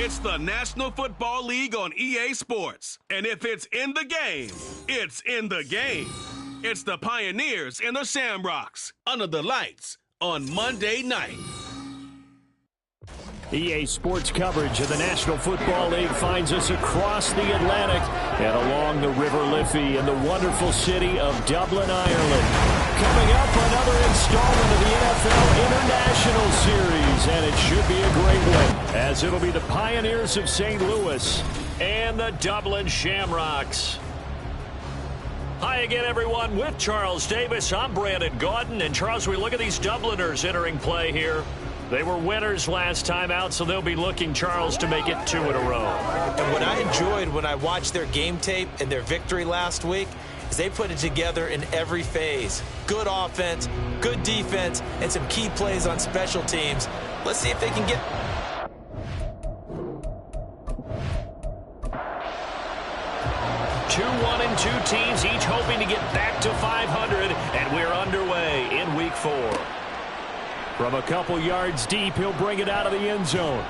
It's the National Football League on EA Sports. And if it's in the game, it's in the game. It's the Pioneers and the Shamrocks under the lights on Monday night. EA Sports coverage of the National Football League finds us across the Atlantic and along the River Liffey in the wonderful city of Dublin, Ireland. Coming up, another installment of the NFL International Series, and it should be a great one, as it'll be the Pioneers of St. Louis and the Dublin Shamrocks. Hi again, everyone. With Charles Davis, I'm Brandon Gaudin. And Charles, we look at these Dubliners entering play here. They were winners last time out, so they'll be looking, Charles, to make it 2 in a row. And what I enjoyed when I watched their game tape and their victory last week is they put it together in every phase. Good offense, good defense, and some key plays on special teams. Let's see if they can get... Two teams, each hoping to get back to 500, and we're underway in Week 4. From a couple yards deep, he'll bring it out of the end zone.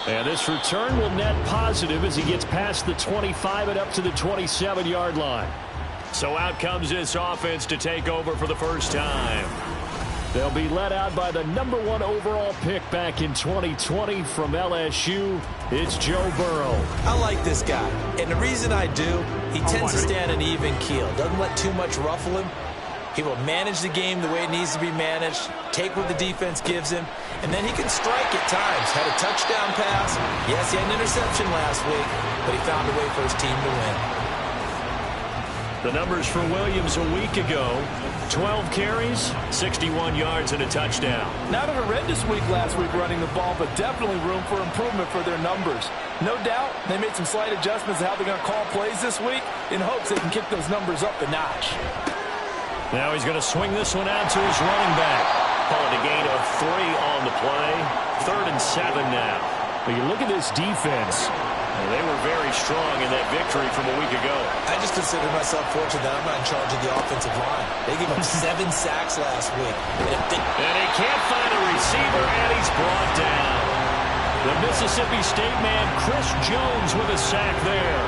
And this return will net positive as he gets past the 25 and up to the 27-yard line. So out comes this offense to take over for the first time. They'll be led out by the #1 overall pick back in 2020 from LSU. It's Joe Burrow. I like this guy, and the reason I do, he tends to stand an even keel. Doesn't let too much ruffle him. He will manage the game the way it needs to be managed, take what the defense gives him, and then he can strike at times. Had a touchdown pass. Yes, he had an interception last week, but he found a way for his team to win. The numbers for Williams a week ago: 12 carries, 61 yards, and a touchdown. Not a horrendous week last week running the ball, but definitely room for improvement for their numbers. No doubt they made some slight adjustments to how they're going to call plays this week in hopes they can kick those numbers up a notch. Now he's going to swing this one out to his running back. Call it a gain of 3 on the play. 3rd and 7 now. But you look at this defense. They were very strong in that victory from a week ago. I just consider myself fortunate that I'm not in charge of the offensive line. They gave up 7 sacks last week. And he can't find a receiver, and he's brought down. The Mississippi State man, Chris Jones, with a sack there.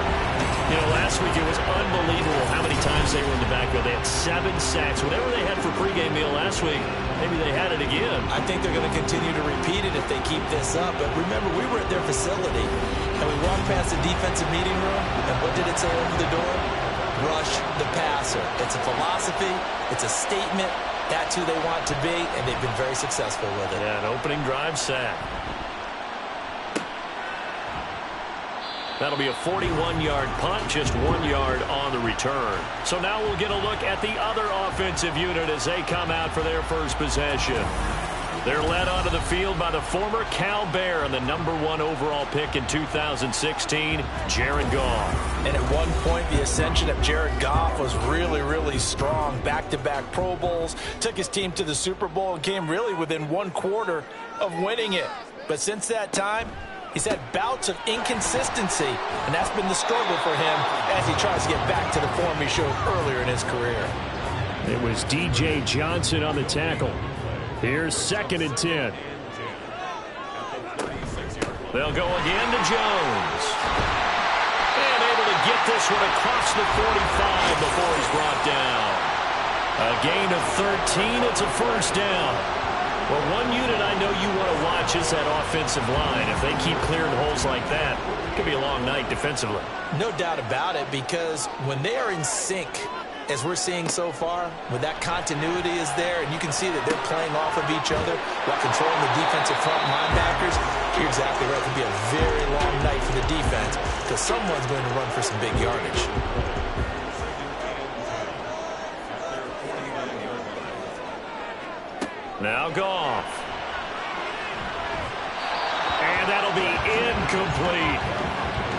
You know, last week it was unbelievable how many times they were in the backfield. They had 7 sacks. Whatever they had for pregame meal last week, maybe they had it again. I think they're going to continue to repeat it if they keep this up. But remember, we were at their facility, and we walked past the defensive meeting room, and what did it say over the door? Rush the passer. It's a philosophy. It's a statement. That's who they want to be, and they've been very successful with it. Yeah, an opening drive sack. That'll be a 41-yard punt, just 1 yard on the return. So now we'll get a look at the other offensive unit as they come out for their first possession. They're led onto the field by the former Cal Bear and the #1 overall pick in 2016, Jared Goff. And at one point, the ascension of Jared Goff was really, really strong. Back-to-back Pro Bowls, took his team to the Super Bowl and came really within 1 quarter of winning it. But since that time, he's had bouts of inconsistency, and that's been the struggle for him as he tries to get back to the form he showed earlier in his career. It was DJ Johnson on the tackle. Here's 2nd and 10. They'll go again to Jones. And able to get this one across the 45 before he's brought down. A gain of 13. It's a first down. Well, one unit I know you want to watch is that offensive line. If they keep clearing holes like that, it could be a long night defensively. No doubt about it, because when they are in sync, as we're seeing so far, when that continuity is there, and you can see that they're playing off of each other while controlling the defensive front linebackers, you're exactly right. It could be a very long night for the defense because someone's going to run for some big yardage. Now Goff. And that'll be incomplete.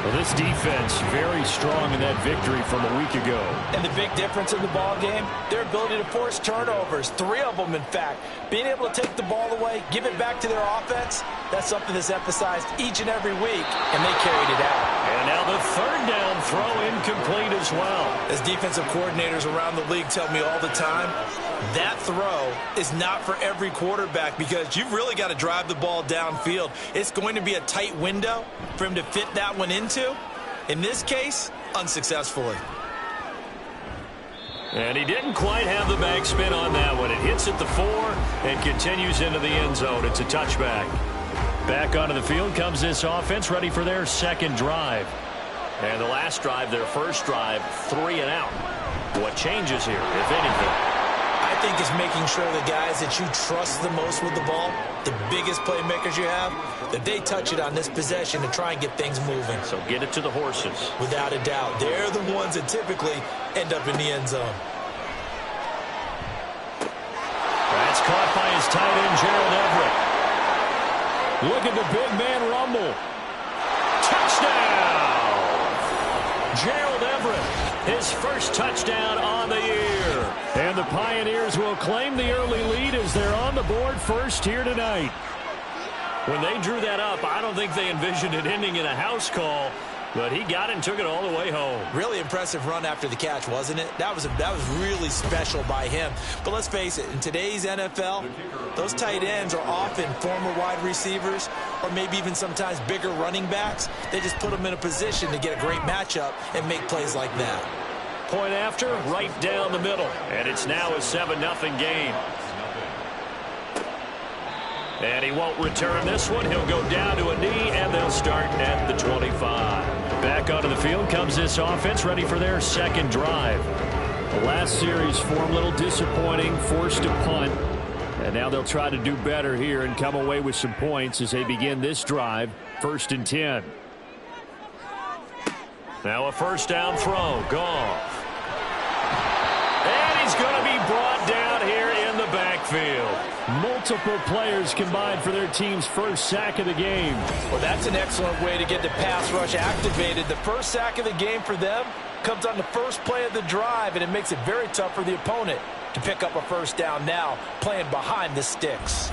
Well, this defense very strong in that victory from a week ago. And the big difference in the ball game, their ability to force turnovers, 3 of them in fact. Being able to take the ball away, give it back to their offense, that's something that's emphasized each and every week, and they carried it out. And now the 3rd down throw incomplete as well. As defensive coordinators around the league tell me all the time, That throw is not for every quarterback because you've really got to drive the ball downfield. It's going to be a tight window for him to fit that one into. In this case, unsuccessfully. And he didn't quite have the backspin on that one. It hits at the 4 and continues into the end zone. It's a touchback. Back onto the field comes this offense, ready for their second drive. And the last drive, their first drive, 3 and out. What changes here, if anything? I think it's making sure the guys that you trust the most with the ball, the biggest playmakers you have, that they touch it on this possession to try and get things moving. So get it to the horses. Without a doubt. They're the ones that typically end up in the end zone. That's caught by his tight end, Gerald Everett. Look at the big man rumble. Touchdown! Gerald Everett, his first touchdown on the year. And the Pioneers will claim the early lead as they're on the board first here tonight. When they drew that up, I don't think they envisioned it ending in a house call, but he got it and took it all the way home. Really impressive run after the catch, wasn't it? That was really special by him. But let's face it, in today's NFL, those tight ends are often former wide receivers or maybe even sometimes bigger running backs. They just put them in a position to get a great matchup and make plays like that. Point after, right down the middle. And it's now a 7-0 game. And he won't return this one. He'll go down to a knee, and they'll start at the 25. Back onto the field comes this offense, ready for their second drive. The last series form a little disappointing, forced to punt. And now they'll try to do better here and come away with some points as they begin this drive, 1st and 10. Now a first down throw. Goff. And he's going to be brought down here in the backfield. Multiple players combined for their team's first sack of the game. Well, that's an excellent way to get the pass rush activated. The first sack of the game for them comes on the first play of the drive, and it makes it very tough for the opponent to pick up a first down now, playing behind the sticks.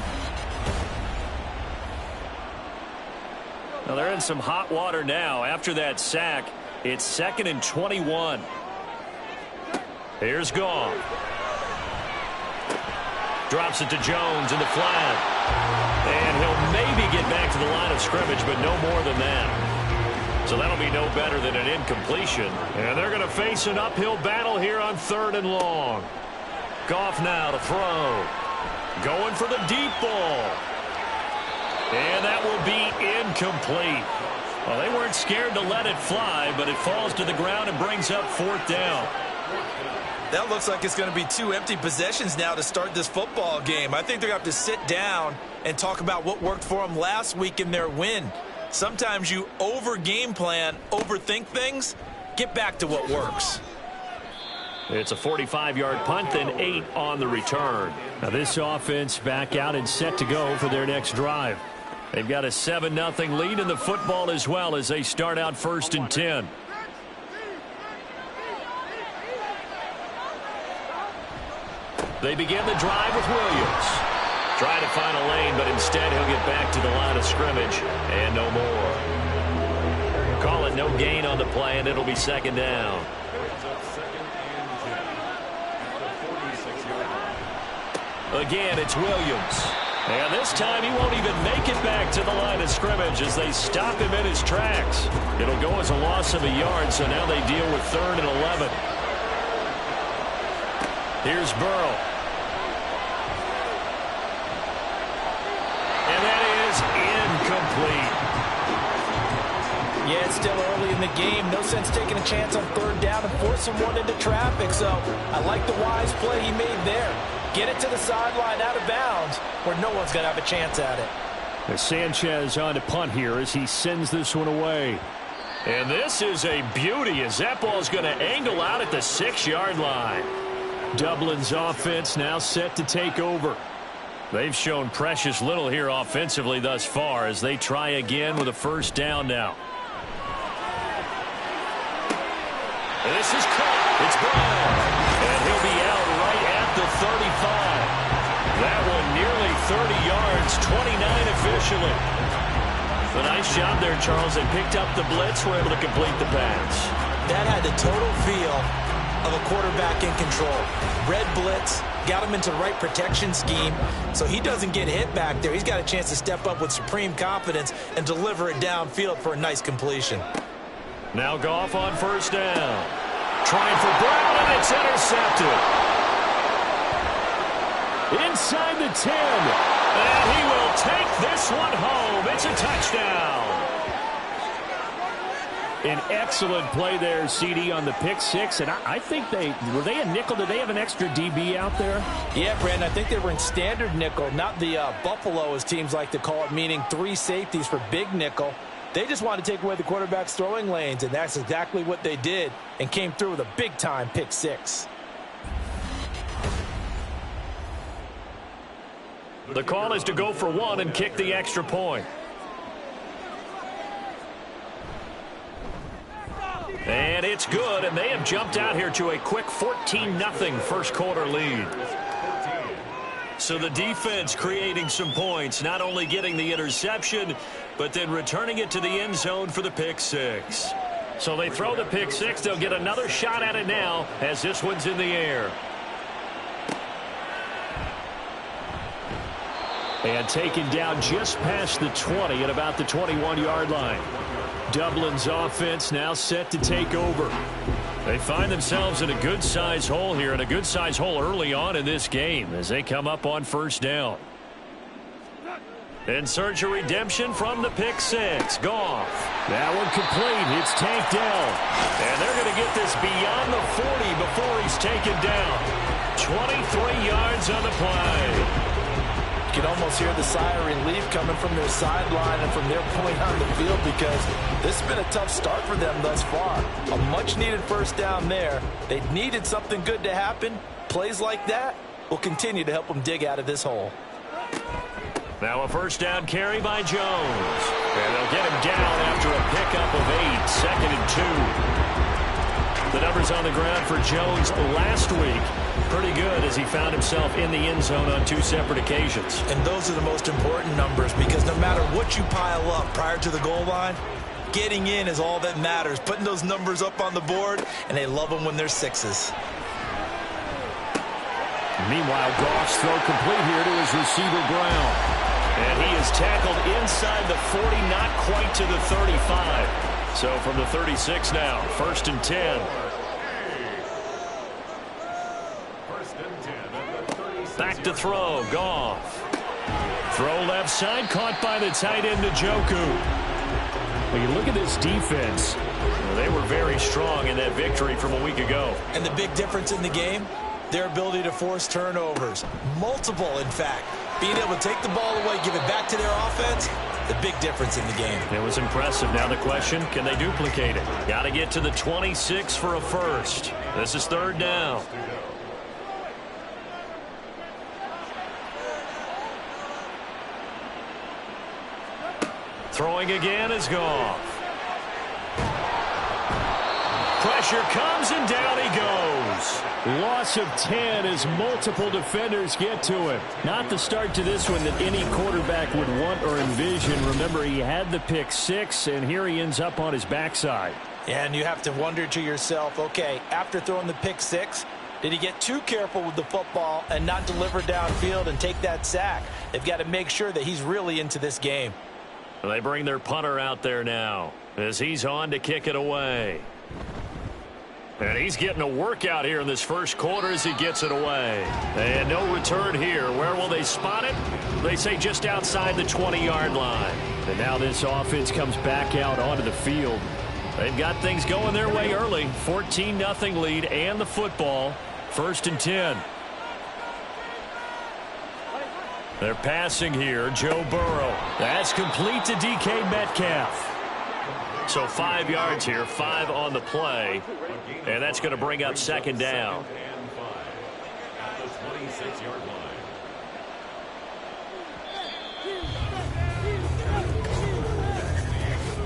Now they're in some hot water now. After that sack, it's 2nd and 21. Here's Goff. Drops it to Jones in the flat. And he'll maybe get back to the line of scrimmage, but no more than that. So that'll be no better than an incompletion. And they're going to face an uphill battle here on 3rd and long. Goff now to throw. Going for the deep ball. And that will be incomplete. Well, they weren't scared to let it fly, but it falls to the ground and brings up 4th down. That looks like it's going to be 2 empty possessions now to start this football game. I think they're going to have to sit down and talk about what worked for them last week in their win. Sometimes you over-game plan, overthink things, get back to what works. It's a 45-yard punt, then 8 on the return. Now this offense back out and set to go for their next drive. They've got a 7-0 lead in the football as well as they start out 1st and 10. They begin the drive with Williams. Trying to find a lane, but instead he'll get back to the line of scrimmage. And no more. Call it no gain on the play, and it'll be 2nd down. Again, it's Williams. And this time he won't even make it back to the line of scrimmage as they stop him in his tracks. It'll go as a loss of a yard, so now they deal with 3rd and 11. Here's Burrow. And that is incomplete. Yeah, it's still early in the game. No sense taking a chance on 3rd down and forcing one into traffic. So I like the wise play he made there. Get it to the sideline out of bounds where no one's going to have a chance at it. As Sanchez on to punt here as he sends this one away. And this is a beauty as that ball's going to angle out at the 6-yard line. Dublin's offense now set to take over. They've shown precious little here offensively thus far as they try again with a first down now. This is caught. It's Brown. And he'll be out right at the 35. That one nearly 30 yards, 29 officially. A nice job there, Charles. They picked up the blitz, were able to complete the pass. That had the total feel of a quarterback in control. Red blitz, got him into the right protection scheme, so he doesn't get hit back there. He's got a chance to step up with supreme confidence and deliver it downfield for a nice completion. Now Goff on first down. Trying for Brown, and it's intercepted. Inside the 10. And he will take this one home. It's a touchdown. An excellent play there, CD, on the pick six. And I think were they a nickel? Did they have an extra DB out there? Yeah, Brandon, I think they were in standard nickel, not the Buffalo, as teams like to call it, meaning 3 safeties for big nickel. They just wanted to take away the quarterback's throwing lanes, and that's exactly what they did, and came through with a big-time pick six. The call is to go for one and kick the extra point. And it's good, and they have jumped out here to a quick 14-0 first quarter lead. So the defense creating some points, not only getting the interception, but then returning it to the end zone for the pick six. So they throw the pick six. They'll get another shot at it now as this one's in the air. And taken down just past the 20 at about the 21-yard line. Dublin's offense now set to take over. They find themselves in a good-sized hole here, and a good-sized hole early on in this game as they come up on first down. In search of redemption from the pick six. Goff. That one complete. It's tanked down. And they're going to get this beyond the 40 before he's taken down. 23 yards on the play. You can almost hear the sigh of relief coming from their sideline and from their point on the field, because this has been a tough start for them thus far. A much-needed first down there. They needed something good to happen. Plays like that will continue to help them dig out of this hole. Now a first down carry by Jones. And they'll get him down after a pickup of 8, 2nd and 2. The numbers on the ground for Jones last week, pretty good, as he found himself in the end zone on 2 separate occasions. And those are the most important numbers, because no matter what you pile up prior to the goal line, getting in is all that matters. Putting those numbers up on the board, and they love them when they're 6s. Meanwhile, Goff's throw complete here to his receiver, Brown. And he is tackled inside the 40, not quite to the 35. So from the 36 now, 1st and 10. Back to throw, Goff. Throw left side, caught by the tight end, Njoku. When you look at this defense, well, they were very strong in that victory from a week ago. And the big difference in the game, their ability to force turnovers. Multiple, in fact. Being able to take the ball away, give it back to their offense, the big difference in the game. It was impressive. Now the question, can they duplicate it? Got to get to the 26 for a first. This is 3rd down. Throwing again is Goff. Pressure comes, and down he goes. Loss of 10 as multiple defenders get to him. Not the start to this one that any quarterback would want or envision. Remember, he had the pick six, and here he ends up on his backside. And you have to wonder to yourself, okay, after throwing the pick six, did he get too careful with the football and not deliver downfield and take that sack? They've got to make sure that he's really into this game. They bring their punter out there now as he's on to kick it away. And he's getting a workout here in this first quarter as he gets it away. And no return here. Where will they spot it? They say just outside the 20-yard line. And now this offense comes back out onto the field. They've got things going their way early. 14-0 lead and the football. 1st and 10. They're passing here. Joe Burrow. That's complete to DK Metcalf. So 5 yards here, 5 on the play. And that's going to bring up 2nd down.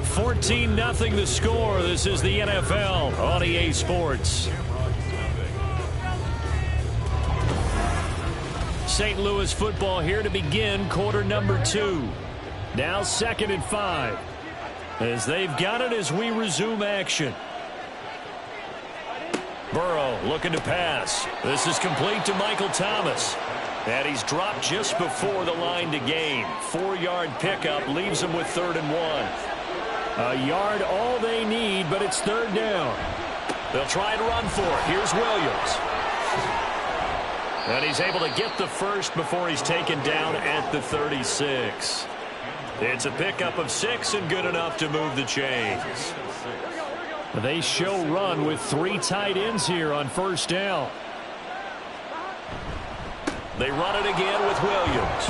14-0 the score. This is the NFL on EA Sports. St. Louis football here to begin quarter number 2. Now 2nd and 5. As they've got it as we resume action. Burrow looking to pass. This is complete to Michael Thomas. And he's dropped just before the line to gain. 4-yard pickup leaves him with 3rd and 1. A yard all they need, but it's 3rd down. They'll try to run for it. Here's Williams. And he's able to get the first before he's taken down at the 36. It's a pickup of 6 and good enough to move the chains. They show run with 3 tight ends here on 1st down. They run it again with Williams.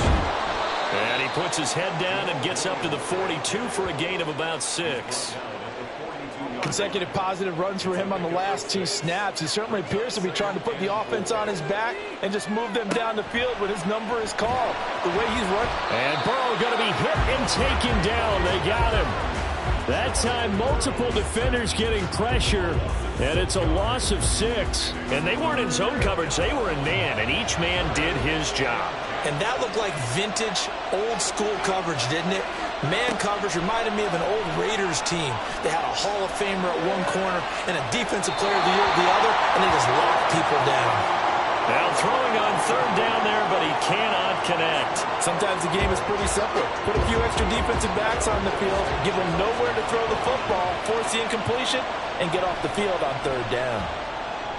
And he puts his head down and gets up to the 42 for a gain of about 6. Consecutive positive runs for him on the last 2 snaps. He certainly appears to be trying to put the offense on his back and just move them down the field when his number is called. The way he's run. And Burrow going to be hit and taken down. They got him. That time, multiple defenders getting pressure, and it's a loss of 6. And they weren't in zone coverage. They were in man, and each man did his job. And that looked like vintage, old-school coverage, didn't it? Man coverage reminded me of an old Raiders team. They had a Hall of Famer at one corner and a Defensive Player of the Year at the other, and they just locked people down. Now throwing on 3rd down there, but he cannot connect. Sometimes the game is pretty simple. Put a few extra defensive backs on the field, give them nowhere to throw the football, force the incompletion, and get off the field on 3rd down.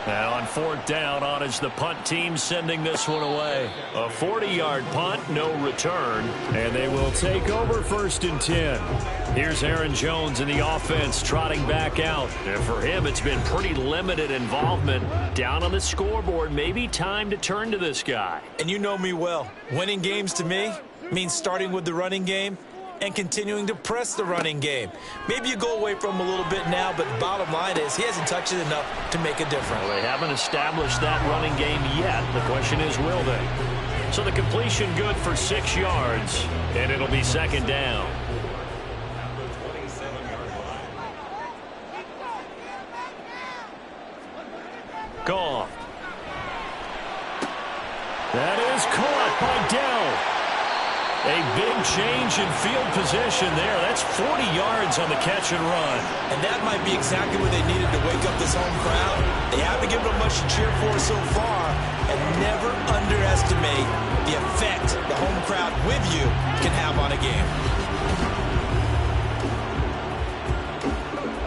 Now on 4th down, on is the punt team sending this one away. A 40-yard punt, no return, and they will take over 1st and 10. Here's Aaron Jones in the offense trotting back out. And for him, it's been pretty limited involvement. Down on the scoreboard, maybe time to turn to this guy. And you know me well. Winning games to me means starting with the running game and continuing to press the running game. Maybe you go away from him a little bit now, but the bottom line is he hasn't touched it enough to make a difference. Well, they haven't established that running game yet. The question is, will they? So the completion good for 6 yards, and it'll be 2nd down. Goff. That is caught by Dell. A big change in field position there. That's 40 yards on the catch and run. And that might be exactly what they needed to wake up this home crowd. They haven't given them much to cheer for so far. And never underestimate the effect the home crowd with you can have on a game.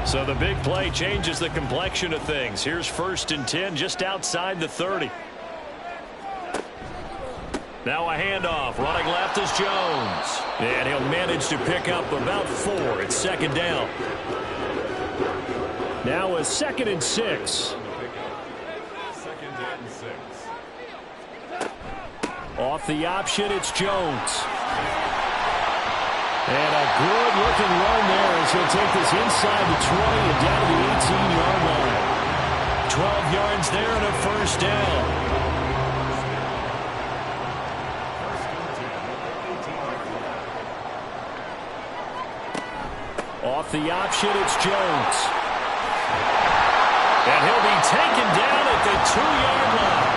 So the big play changes the complexion of things. Here's 1st and 10 just outside the 30. Now a handoff. Running left is Jones. And he'll manage to pick up about 4. It's 2nd down. Now a 2nd and 6. Off the option, it's Jones. And a good-looking run there as he'll take this inside the 20 and down to the 18-yard line. 12 yards there and a 1st down. Off the option, it's Jones. And he'll be taken down at the 2-yard line.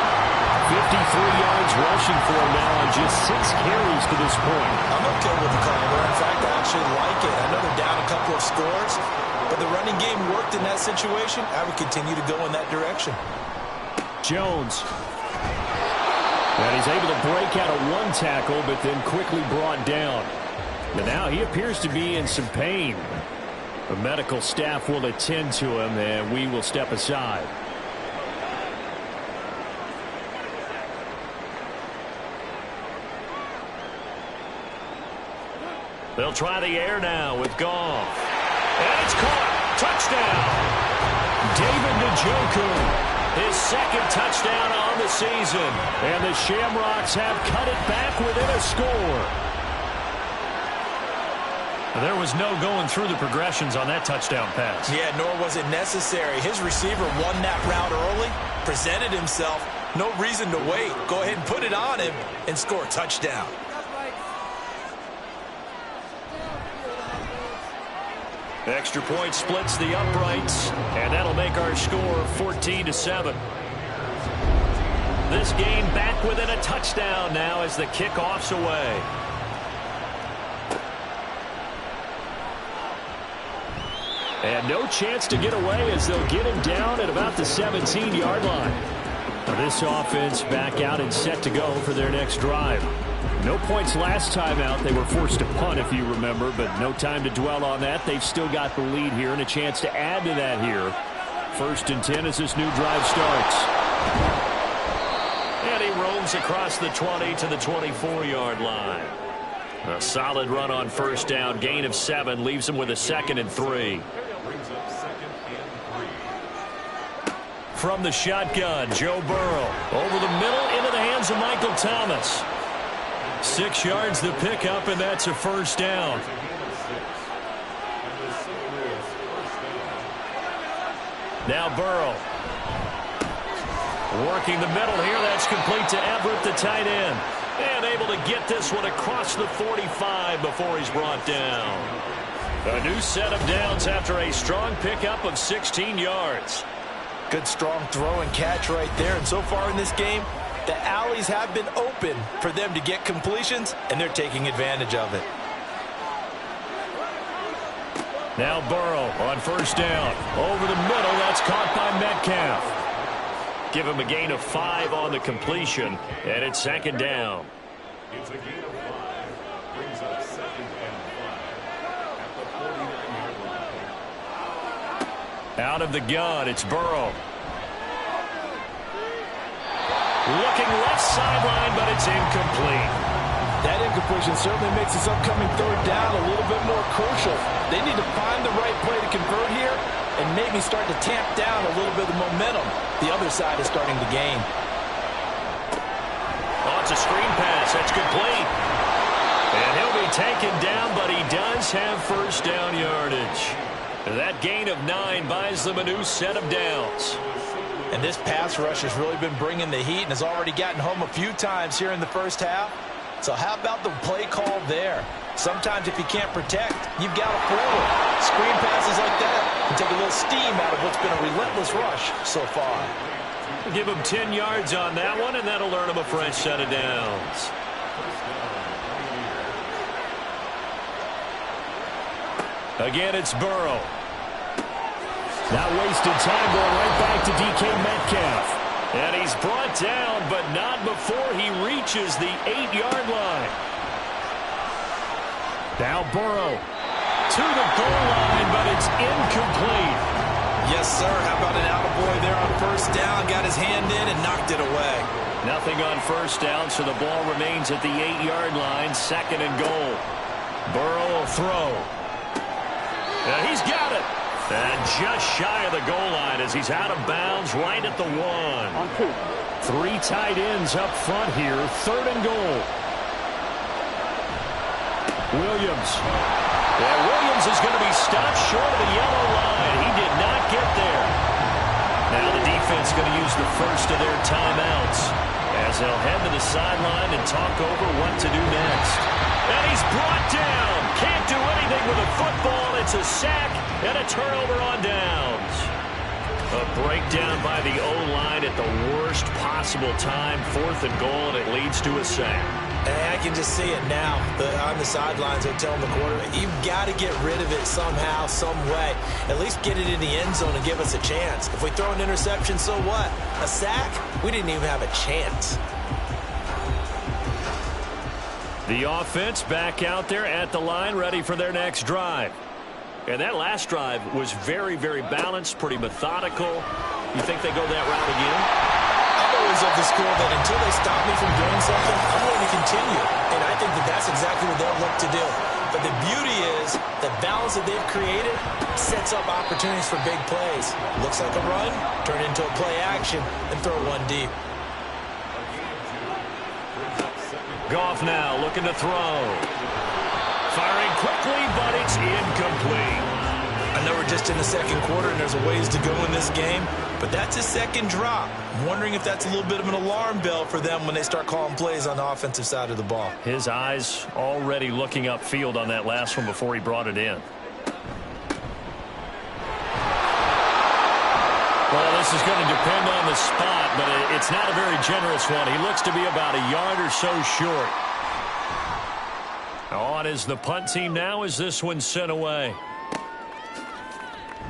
53 yards rushing for him now on just 6 carries to this point. I'm okay with the call there. In fact, I actually like it. I know they're down a couple of scores, but the running game worked in that situation. I would continue to go in that direction. Jones. And he's able to break out of 1 tackle, but then quickly brought down. But now he appears to be in some pain. The medical staff will attend to him, and we will step aside. They'll try the air now with Goff. And it's caught. Touchdown. David Njoku. His 2nd touchdown on the season. And the Shamrocks have cut it back within a score. There was no going through the progressions on that touchdown pass. Yeah, nor was it necessary. His receiver won that route early, presented himself. No reason to wait. Go ahead and put it on him and score a touchdown. Extra point splits the uprights, and that'll make our score 14-7. This game back within a touchdown now as the kickoff's away. And no chance to get away as they'll get him down at about the 17-yard line. This offense back out and set to go for their next drive. No points last time out. They were forced to punt, if you remember, but no time to dwell on that. They've still got the lead here and a chance to add to that here. 1st and 10 as this new drive starts. And he roams across the 20 to the 24-yard line. A solid run on 1st down. Gain of 7 leaves him with a 2nd and 3. From the shotgun, Joe Burrow. Over the middle, into the hands of Michael Thomas. 6 yards the pickup, and that's a 1st down. Now Burrow. Working the middle here. That's complete to Everett, the tight end. And able to get this one across the 45 before he's brought down. A new set of downs after a strong pickup of 16 yards. Good strong throw and catch right there. And so far in this game, the alleys have been open for them to get completions, and they're taking advantage of it. Now Burrow on 1st down. Over the middle, that's caught by Metcalf. Give him a gain of 5 on the completion, and it's 2nd down. It's a gain of 5. Brings up 2nd and 5 at the 49-yard line. Out of the gun, it's Burrow. Looking left sideline, but it's incomplete. That incompletion certainly makes this upcoming 3rd down a little bit more crucial. They need to find the right play to convert here and maybe start to tamp down a little bit of momentum. The other side is starting to gain. Oh, it's a screen pass. That's complete. And he'll be taken down, but he does have 1st down yardage. That gain of 9 buys them a new set of downs. And this pass rush has really been bringing the heat and has already gotten home a few times here in the 1st half. So how about the play call there? Sometimes if you can't protect, you've got to forward. Screen passes like that can take a little steam out of what's been a relentless rush so far. Give him 10 yards on that one, and that'll earn him a fresh set of downs. Again, it's Burrow. Not wasting time, going right back to DK Metcalf. And he's brought down, but not before he reaches the 8-yard line. Now Burrow to the goal line, but it's incomplete. Yes, sir. How about an attaboy there on 1st down? Got his hand in and knocked it away. Nothing on 1st down, so the ball remains at the 8-yard line. 2nd and goal. Burrow will throw. And he's got it. And just shy of the goal line as he's out of bounds right at the 1. On 2. 3 tight ends up front here. 3rd and goal. Williams. Yeah, Williams is going to be stopped short of the yellow line. He did not get there. Now the defense going to use the first of their timeouts as they'll head to the sideline and talk over what to do next. And he's brought down. Can't do anything with a football. It's a sack and a turnover on downs. A breakdown by the O-line at the worst possible time. 4th and goal, and it leads to a sack. And I can just see it now. On the sidelines, they're telling the quarterback, you've got to get rid of it somehow, some way. At least get it in the end zone and give us a chance. If we throw an interception, so what? A sack? We didn't even have a chance. The offense back out there at the line, ready for their next drive. And that last drive was very, very balanced, pretty methodical. You think they go that route again? I'm always of the school that until they stop me from doing something, I'm going to continue. And I think that that's exactly what they'll look to do. But the beauty is the balance that they've created sets up opportunities for big plays. Looks like a run, turn into a play action, and throw one deep. Goff now looking to throw. Firing quickly, but it's incomplete. I know we're just in the 2nd quarter and there's a ways to go in this game, but that's his 2nd drop. I'm wondering if that's a little bit of an alarm bell for them when they start calling plays on the offensive side of the ball. His eyes already looking upfield on that last one before he brought it in. Well, this is going to depend on the spot, but it's not a very generous one. He looks to be about a yard or so short. On is the punt team now as this one's sent away.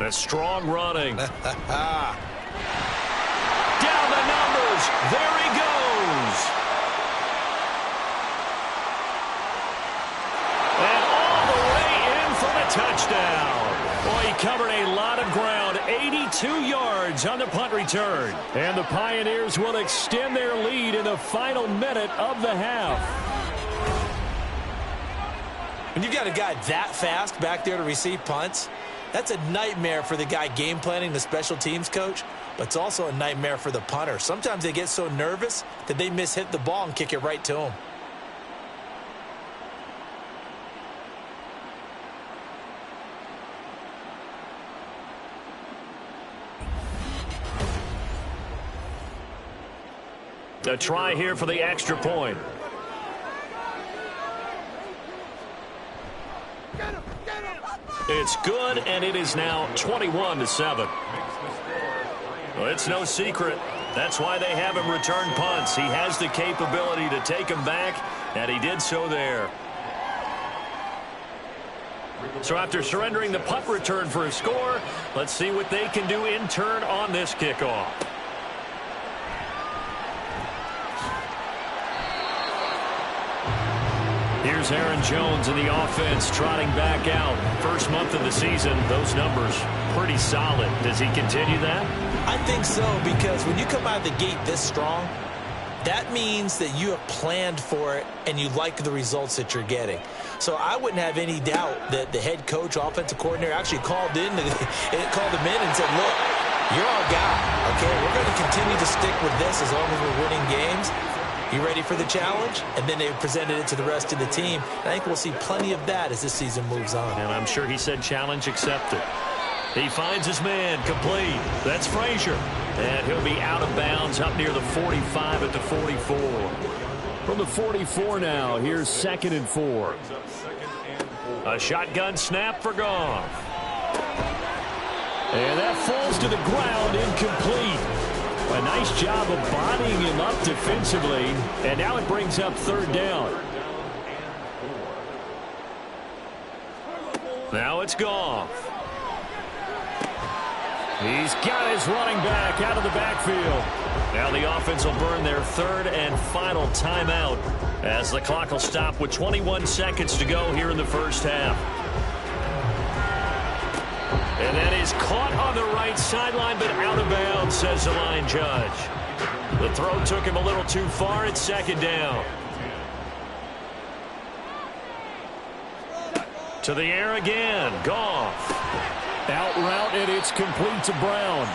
The strong running. Down the numbers. There he goes. And all the way in for the touchdown. Boy, he covered a lot of ground. 82 yards on the punt return. And the Pioneers will extend their lead in the final minute of the half. When you've got a guy that fast back there to receive punts, that's a nightmare for the guy game planning, the special teams coach, but it's also a nightmare for the punter. Sometimes they get so nervous that they mishit the ball and kick it right to him. A try here for the extra point. It's good, and it is now 21-7. Well, it's no secret. That's why they have him return punts. He has the capability to take them back, and he did so there. So after surrendering the punt return for a score, let's see what they can do in turn on this kickoff. Here's Aaron Jones in the offense trotting back out. First month of the season, those numbers pretty solid. Does he continue that? I think so, because when you come out of the gate this strong, that means that you have planned for it and you like the results that you're getting. So I wouldn't have any doubt that the head coach, offensive coordinator, actually called him in and said, look, you're our guy, okay? We're going to continue to stick with this as long as we're winning games. You ready for the challenge? And then they presented it to the rest of the team. And I think we'll see plenty of that as this season moves on. And I'm sure he said challenge accepted. He finds his man complete. That's Frazier. And he'll be out of bounds up near the 45 at the 44. From the 44 now, here's 2nd and 4. A shotgun snap for Goff. And that falls to the ground, incomplete. A nice job of bodying him up defensively, and now it brings up 3rd down. Now it's Goff. He's got his running back out of the backfield. Now the offense will burn their 3rd and final timeout as the clock will stop with 21 seconds to go here in the first half. And that is caught on the right sideline, but out of bounds, says the line judge. The throw took him a little too far. It's 2nd down. To the air again. Goff. Out route, and it's complete to Brown.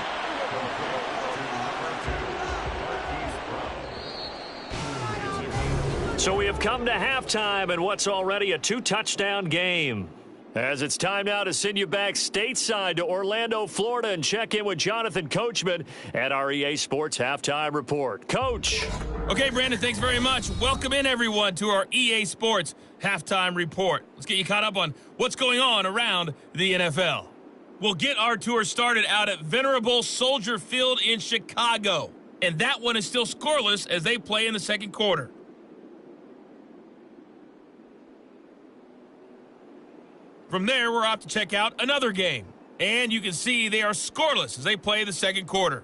So we have come to halftime in what's already a 2-touchdown game. As it's time now to send you back stateside to Orlando, Florida, and check in with Jonathan Coachman at our EA Sports Halftime Report. Coach. Okay, Brandon, thanks very much. Welcome in, everyone, to our EA Sports Halftime Report. Let's get you caught up on what's going on around the NFL. We'll get our tour started out at Venerable Soldier Field in Chicago. And that one is still scoreless as they play in the second quarter. From there, we're off to check out another game. And you can see they are scoreless as they play the second quarter.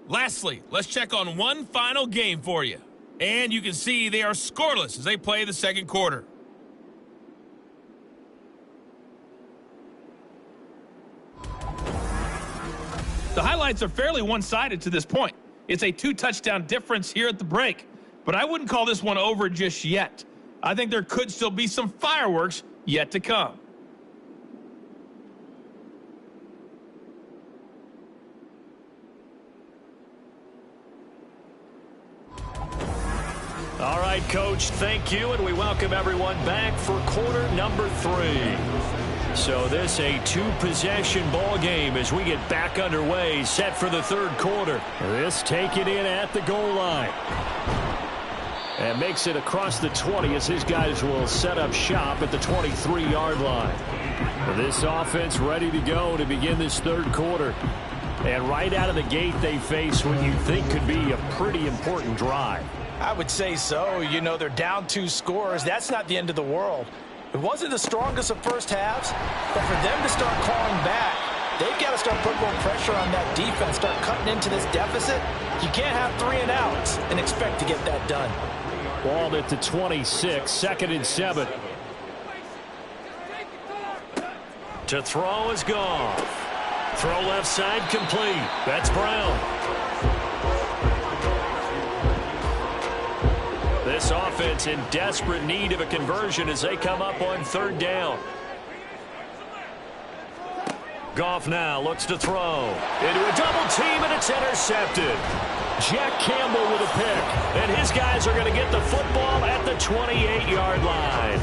Lastly, let's check on one final game for you. And you can see they are scoreless as they play the second quarter. The highlights are fairly one-sided to this point. It's a 2-touchdown difference here at the break. But I wouldn't call this one over just yet. I think there could still be some fireworks yet to come. All right, Coach, thank you, and we welcome everyone back for quarter number 3. So this a 2-possession ball game as we get back underway, set for the third quarter. This taken in at the goal line. And makes it across the 20 as his guys will set up shop at the 23-yard line. This offense ready to go to begin this third quarter. And right out of the gate, they face what you think could be a pretty important drive. I would say so. You know, they're down 2 scores. That's not the end of the world. It wasn't the strongest of first halves, but for them to start clawing back, they've got to start putting more pressure on that defense, start cutting into this deficit. You can't have 3 and outs and expect to get that done. Balled at the 26, 2nd and 7. To throw is Goff. Throw left side complete. That's Brown. This offense in desperate need of a conversion as they come up on 3rd down. Goff now looks to throw. Into a double team, and it's intercepted. Jack Campbell with a pick. And his guys are going to get the football at the 28-yard line.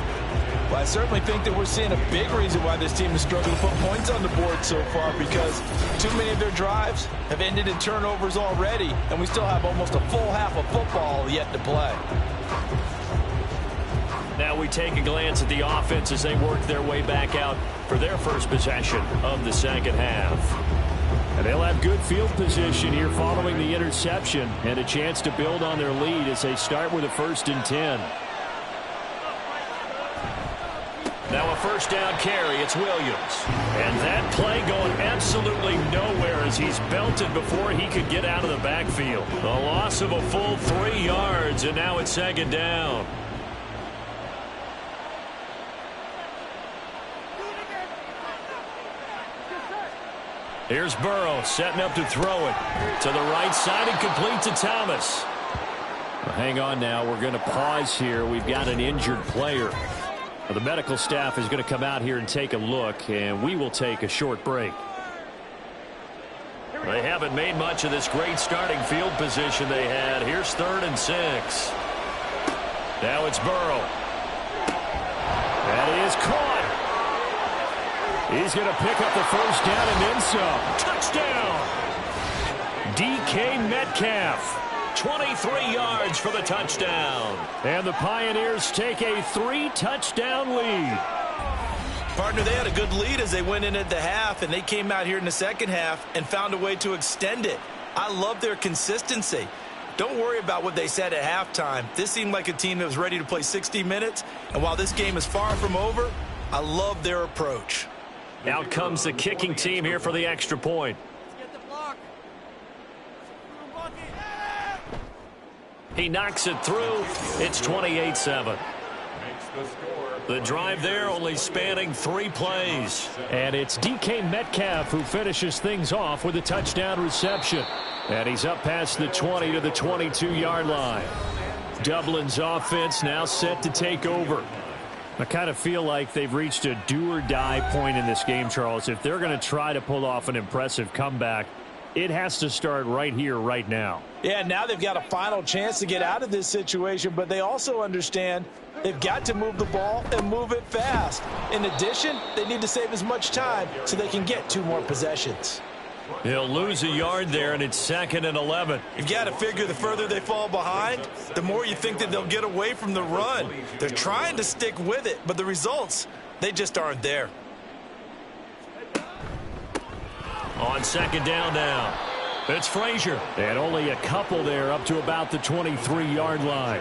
Well, I certainly think that we're seeing a big reason why this team is struggling to put points on the board so far, because too many of their drives have ended in turnovers already, and we still have almost a full half of football yet to play. Now we take a glance at the offense as they work their way back out for their first possession of the 2nd half. And they'll have good field position here following the interception and a chance to build on their lead as they start with a 1st and 10. Now a 1st down carry. It's Williams. And that play going absolutely nowhere as he's belted before he could get out of the backfield. A loss of a full 3 yards, and now it's 2nd down. Here's Burrow setting up to throw it to the right side and complete to Thomas. Well, hang on now. We're going to pause here. We've got an injured player. The medical staff is going to come out here and take a look, and we will take a short break. They haven't made much of this great starting field position they had. Here's 3rd and 6. Now it's Burrow. That is caught. He's going to pick up the 1st down and then some. Touchdown. DK Metcalf. 23 yards for the touchdown. And the Pioneers take a 3-touchdown lead. Partner, they had a good lead as they went in at the half, and they came out here in the 2nd half and found a way to extend it. I love their consistency. Don't worry about what they said at halftime. This seemed like a team that was ready to play 60 minutes, and while this game is far from over, I love their approach. Out comes the kicking team here for the extra point. He knocks it through. It's 28-7. The drive there only spanning 3 plays. And it's DK Metcalf who finishes things off with a touchdown reception. And he's up past the 20 to the 22-yard line. Dublin's offense now set to take over. I kind of feel like they've reached a do-or-die point in this game, Charles. If they're going to try to pull off an impressive comeback, it has to start right here, right now. Yeah, now they've got a final chance to get out of this situation, but they also understand they've got to move the ball and move it fast. In addition, they need to save as much time so they can get 2 more possessions. He'll lose a yard there, and it's 2nd and 11. You've got to figure the further they fall behind, the more you think that they'll get away from the run. They're trying to stick with it, but the results, they just aren't there. On 2nd down now, it's Frazier. And only a couple there up to about the 23-yard line.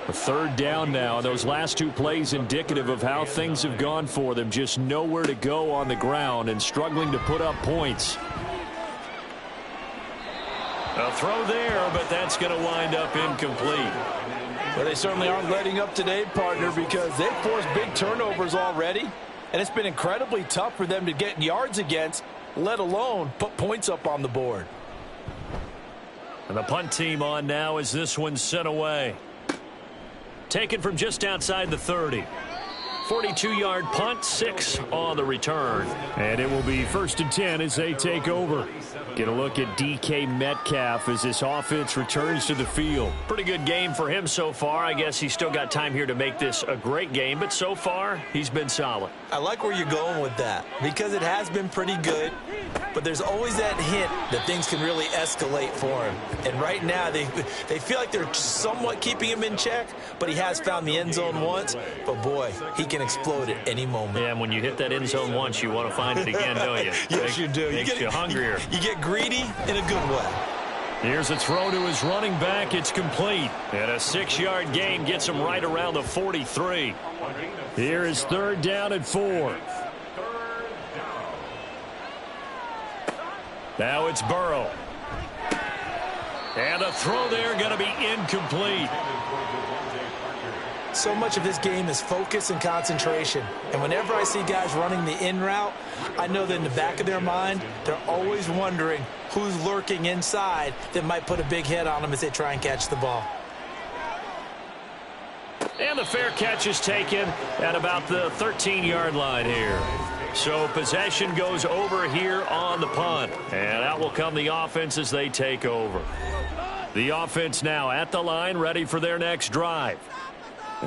A 3rd down now, and those last 2 plays indicative of how things have gone for them. Just nowhere to go on the ground and struggling to put up points. A throw there, but that's going to wind up incomplete. Well, they certainly aren't letting up today, partner, because they've forced big turnovers already, and it's been incredibly tough for them to get yards against, let alone put points up on the board. And the punt team on now as this one's sent away. Taken from just outside the 30. 42-yard punt, 6 on the return. And it will be 1st and 10 as they take over. Get a look at DK Metcalf as this offense returns to the field. Pretty good game for him so far. I guess he's still got time here to make this a great game, but so far he's been solid. I like where you're going with that because it has been pretty good, but there's always that hint that things can really escalate for him. And right now they feel like they're somewhat keeping him in check, but he has found the end zone once. But boy, he can explode at any moment. Yeah, and when you hit that end zone once, you want to find it again, don't you? Yes, you do. Makes you hungrier. You get greedy in a good way. Here's a throw to his running back. It's complete. And a 6-yard gain gets him right around the 43. Here is 3rd down and 4. Now it's Burrow. And a throw there going to be incomplete. So much of this game is focus and concentration. And whenever I see guys running the in route, I know that in the back of their mind, they're always wondering who's lurking inside that might put a big hit on them as they try and catch the ball. And the fair catch is taken at about the 13-yard line here. So possession goes over here on the punt. And out will come the offense as they take over. The offense now at the line, ready for their next drive.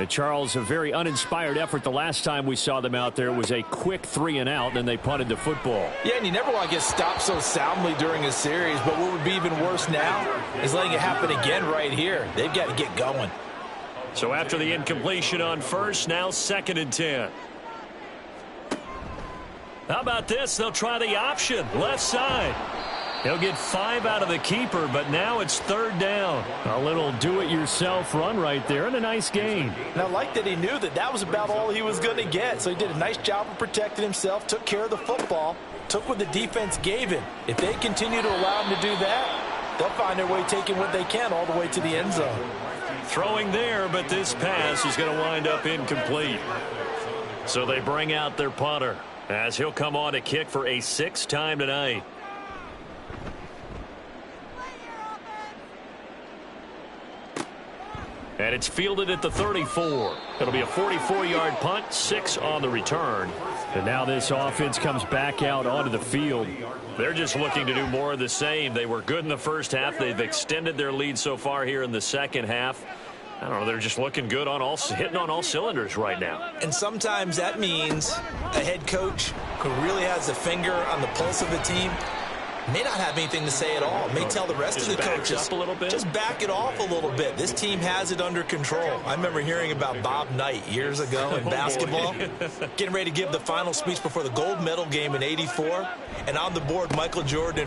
Charles, a very uninspired effort the last time we saw them out there. Was a quick 3-and-out, and then they punted the football. Yeah, and you never want to get stopped so soundly during a series, but what would be even worse now is letting it happen again right here. They've got to get going. So after the incompletion on first, now 2nd and 10. How about this? They'll try the option, left side. He'll get 5 out of the keeper, but now it's 3rd down. A little do-it-yourself run right there and a nice gain. And I like that he knew that that was about all he was going to get. So he did a nice job of protecting himself, took care of the football, took what the defense gave him. If they continue to allow him to do that, they'll find their way taking what they can all the way to the end zone. Throwing there, but this pass is going to wind up incomplete. So they bring out their punter as he'll come on to kick for a 6th time tonight. And it's fielded at the 34. It'll be a 44-yard punt, 6 on the return. And now this offense comes back out onto the field. They're just looking to do more of the same. They were good in the first half. They've extended their lead so far here in the second half. I don't know, they're just looking good on hitting on all cylinders right now. And sometimes that means a head coach who really has a finger on the pulse of the team may not have anything to say at all. May tell the rest of the coaches, a little bit. Just back it off a little bit. This team has it under control. I remember hearing about Bob Knight years ago in basketball, getting ready to give the final speech before the gold medal game in '84. And on the board, Michael Jordan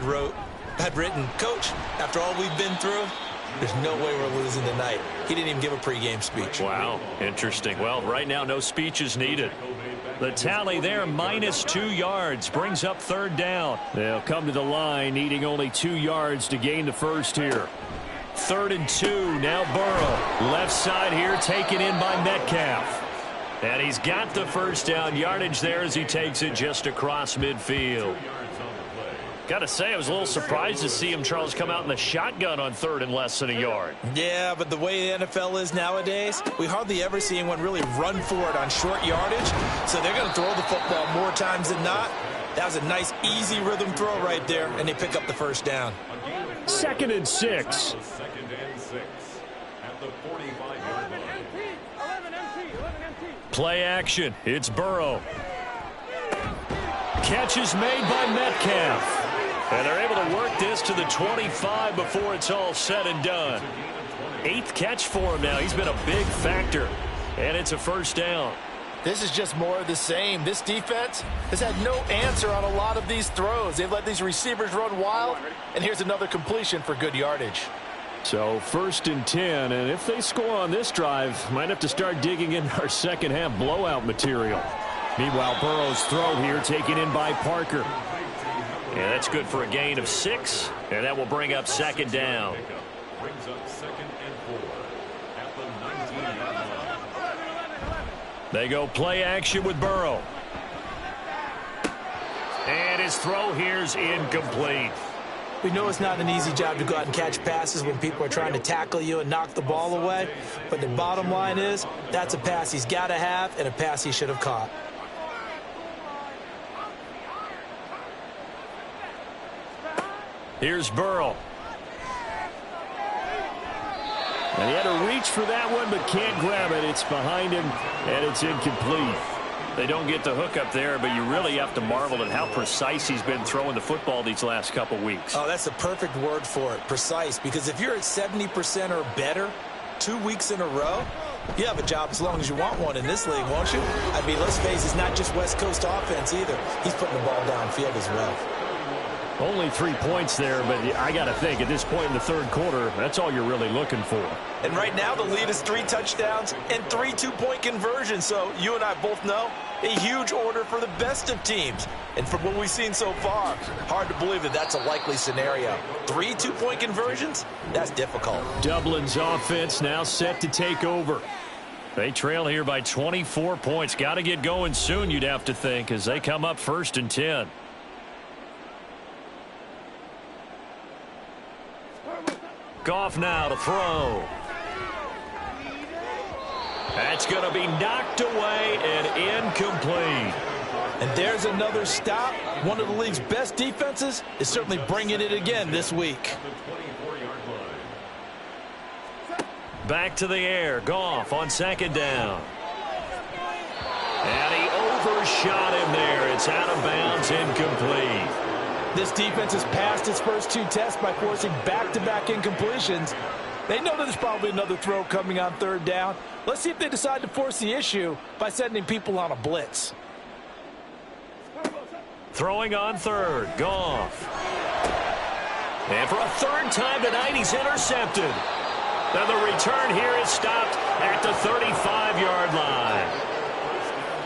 had written, "Coach, after all we've been through, there's no way we're losing tonight." He didn't even give a pregame speech. Wow, interesting. Well, right now, no speech is needed. The tally there, -2 yards, brings up 3rd down. They'll come to the line, needing only 2 yards to gain the first here. 3rd and 2, now Burrow. Left side here, taken in by Metcalf. And he's got the first down yardage there as he takes it just across midfield. Got to say, I was a little surprised to see him, Charles, come out in the shotgun on 3rd and less than a yard. Yeah, but the way the NFL is nowadays, we hardly ever see anyone really run for it on short yardage. So they're going to throw the football more times than not. That was a nice, easy rhythm throw right there, and they pick up the first down. 2nd and 6. 2nd and 6 at the 45-yard line. Play action. It's Burrow. Catch is made by Metcalf. And they're able to work this to the 25 before it's all said and done. 8th catch for him now. He's been a big factor. And it's a first down. This is just more of the same. This defense has had no answer on a lot of these throws. They've let these receivers run wild. And here's another completion for good yardage. So 1st and 10. And if they score on this drive, might have to start digging in our second half blowout material. Meanwhile, Burrow's throw here taken in by Parker. And that's good for a gain of 6, and that will bring up 2nd down. Brings up 2nd and 4 at the 19-yard line. They go play action with Burrow. And his throw here's incomplete. We know it's not an easy job to go out and catch passes when people are trying to tackle you and knock the ball away. But the bottom line is, that's a pass he's got to have and a pass he should have caught. Here's Burrow. And he had to reach for that one, but can't grab it. It's behind him, and it's incomplete. They don't get the hook up there, but you really have to marvel at how precise he's been throwing the football these last couple weeks. Oh, that's the perfect word for it, precise. Because if you're at 70% or better 2 weeks in a row, you have a job as long as you want one in this league, won't you? I mean, let's face it, it's not just West Coast offense either. He's putting the ball downfield as well. Only 3 points there, but I got to think at this point in the third quarter, that's all you're really looking for. And right now the lead is 3 touchdowns and 3 two-point conversions. So you and I both know a huge order for the best of teams. And from what we've seen so far, hard to believe that that's a likely scenario. 3 two-point conversions? That's difficult. Dublin's offense now set to take over. They trail here by 24 points. Got to get going soon, you'd have to think, as they come up 1st and 10. Goff now to throw. That's going to be knocked away and incomplete. And there's another stop. One of the league's best defenses is certainly bringing it again this week. Back to the air. Goff on 2nd down. And he overshot him there. It's out of bounds, incomplete. This defense has passed its first 2 tests by forcing back-to-back incompletions. They know that there's probably another throw coming on 3rd down. Let's see if they decide to force the issue by sending people on a blitz. Throwing on 3rd. Goff. And for a 3rd time tonight, he's intercepted. And the return here is stopped at the 35-yard line.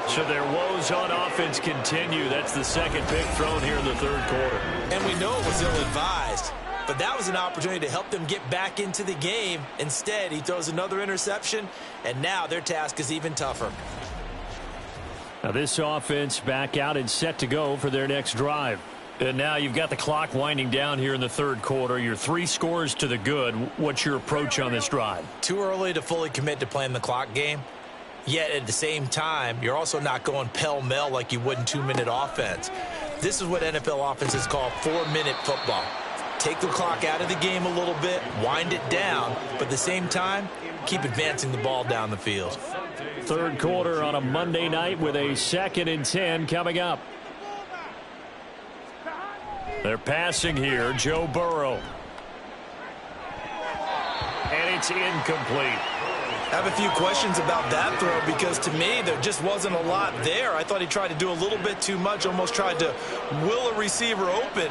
So their woes on offense continue. That's the 2nd pick thrown here in the 3rd quarter. And we know it was ill-advised, but that was an opportunity to help them get back into the game. Instead, he throws another interception, and now their task is even tougher. Now this offense back out and set to go for their next drive. And now you've got the clock winding down here in the 3rd quarter. You're 3 scores to the good. What's your approach on this drive? Too early to fully commit to playing the clock game. Yet at the same time, you're also not going pell-mell like you would in 2-minute offense. This is what NFL offenses call 4-minute football. Take the clock out of the game a little bit, wind it down, but at the same time, keep advancing the ball down the field. 3rd quarter on a Monday night with a 2nd and 10 coming up. They're passing here, Joe Burrow. And it's incomplete. I have a few questions about that throw because to me there just wasn't a lot there. I thought he tried to do a little bit too much, almost tried to will a receiver open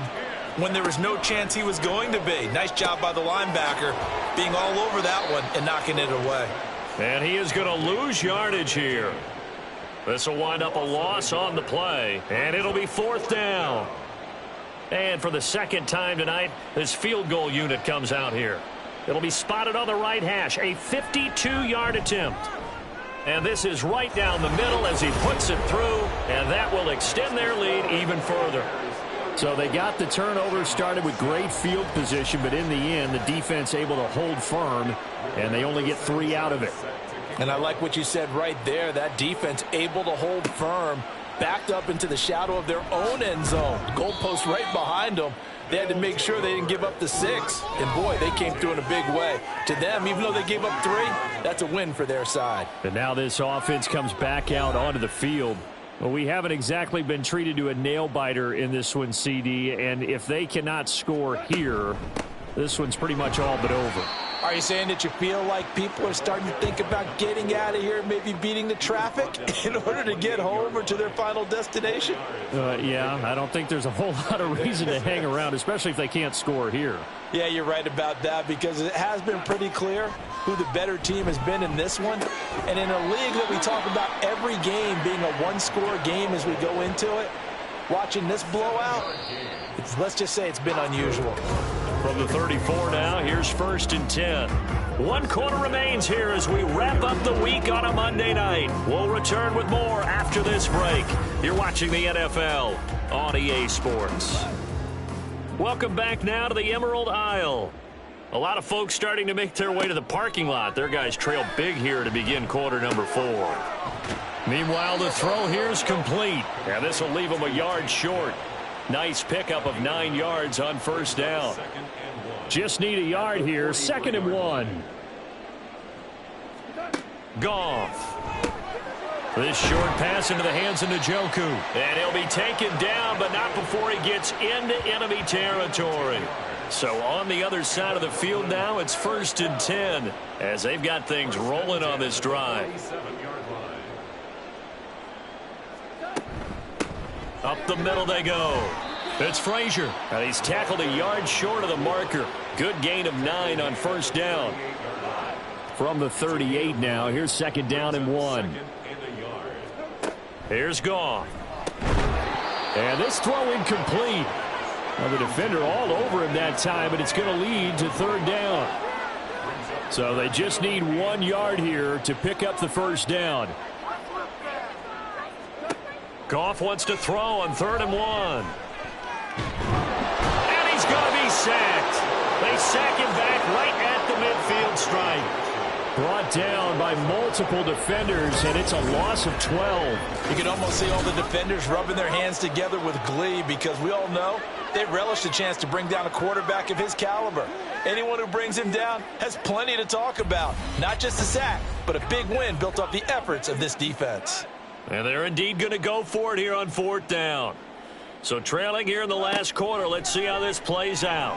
when there was no chance he was going to be. Nice job by the linebacker being all over that one and knocking it away. And he is going to lose yardage here. This will wind up a loss on the play, and it'll be 4th down. And for the 2nd time tonight, this field goal unit comes out here. It'll be spotted on the right hash, a 52-yard attempt. And this is right down the middle as he puts it through, and that will extend their lead even further. So they got the turnover started with great field position, but in the end, the defense able to hold firm, and they only get 3 out of it. And I like what you said right there, that defense able to hold firm, backed up into the shadow of their own end zone. Goalpost right behind them. They had to make sure they didn't give up the 6. And, boy, they came through in a big way. To them, even though they gave up 3, that's a win for their side. And now this offense comes back out onto the field. Well, we haven't exactly been treated to a nail-biter in this one, CD. And if they cannot score here, this one's pretty much all but over. Are you saying that you feel like people are starting to think about getting out of here, maybe beating the traffic in order to get home or to their final destination? Yeah, I don't think there's a whole lot of reason to hang around, especially if they can't score here. Yeah, you're right about that because it has been pretty clear who the better team has been in this one. And in a league that we talk about every game being a one-score game as we go into it, watching this blowout, let's just say it's been unusual. From the 34 now, here's 1st and 10. 1 quarter remains here as we wrap up the week on a Monday night. We'll return with more after this break. You're watching the NFL on EA Sports. Welcome back now to the Emerald Isle. A lot of folks starting to make their way to the parking lot. Their guys trail big here to begin quarter number 4. Meanwhile, the throw here is complete. And this will leave them a yard short. Nice pickup of 9 yards on 1st down. Just need a yard here. 2nd and 1. Goff. This short pass into the hands of Njoku. And he'll be taken down, but not before he gets into enemy territory. So on the other side of the field now, it's 1st and 10 as they've got things rolling on this drive. Up the middle they go. It's Frazier, and he's tackled a yard short of the marker. Good gain of 9 on first down. From the 38 now, here's second down and 1. Here's Goff. And this throw incomplete. Well, the defender all over him that time, but it's going to lead to third down. So they just need 1 yard here to pick up the first down. Goff wants to throw on 3rd and 1. And he's going to be sacked. They sack him back right at the midfield stripe. Brought down by multiple defenders, and it's a loss of 12. You can almost see all the defenders rubbing their hands together with glee because we all know they relish the chance to bring down a quarterback of his caliber. Anyone who brings him down has plenty to talk about. Not just a sack, but a big win built off the efforts of this defense. And they're indeed going to go for it here on 4th down. So trailing here in the last quarter, let's see how this plays out.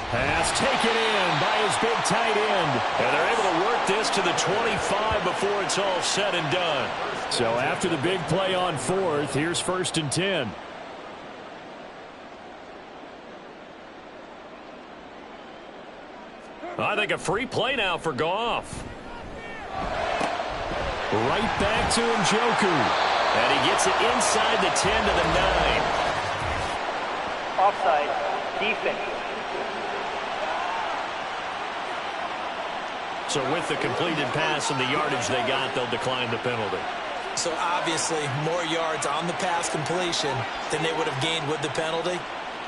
Pass taken in by his big tight end. And they're able to work this to the 25 before it's all said and done. So after the big play on 4th, here's 1st and 10. I think a free play now for Goff. Right back to Njoku. And he gets it inside the 10 to the 9. Offside. Defense. So with the completed pass and the yardage they got, they'll decline the penalty. So obviously more yards on the pass completion than they would have gained with the penalty.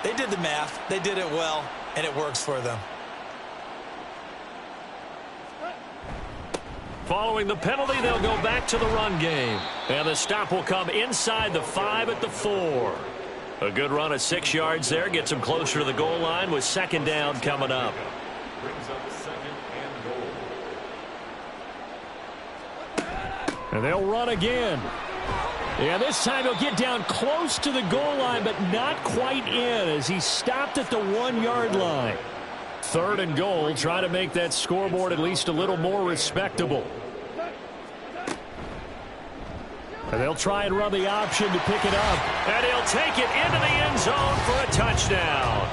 They did the math. They did it well, and it works for them. Following the penalty, they'll go back to the run game. And the stop will come inside the 5 at the 4. A good run of 6 yards there gets them closer to the goal line with second down coming up. Brings up 2nd and goal. And they'll run again. And this time he'll get down close to the goal line, but not quite in as he stopped at the 1 yard line. 3rd and goal, try to make that scoreboard at least a little more respectable. And they'll try and run the option to pick it up. And he'll take it into the end zone for a touchdown.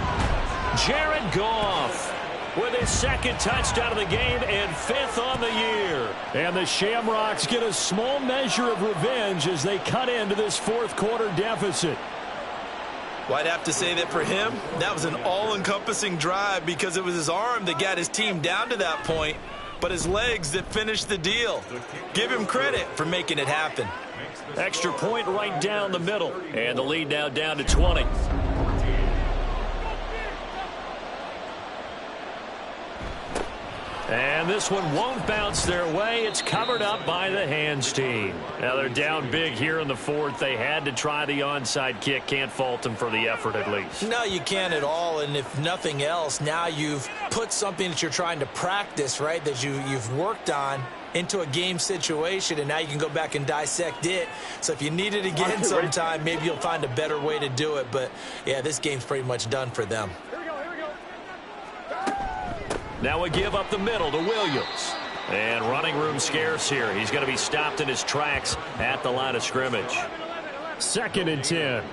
Jared Goff with his 2nd touchdown of the game and 5th on the year. And the Shamrocks get a small measure of revenge as they cut into this 4th quarter deficit. Well, I'd have to say that for him, that was an all-encompassing drive because it was his arm that got his team down to that point, but his legs that finished the deal. Give him credit for making it happen. Extra point right down the middle. And the lead now down to 20. And this one won't bounce their way. It's covered up by the hands team. Now they're down big here in the 4th. They had to try the onside kick. Can't fault them for the effort at least. No, you can't at all. And if nothing else, now you've put something that you're trying to practice, right, that you've worked on into a game situation, and now you can go back and dissect it. So if you need it again sometime, maybe you'll find a better way to do it. But, yeah, this game's pretty much done for them. Now we give up the middle to Williams. And running room scarce here. He's going to be stopped in his tracks at the line of scrimmage. 2nd and 10.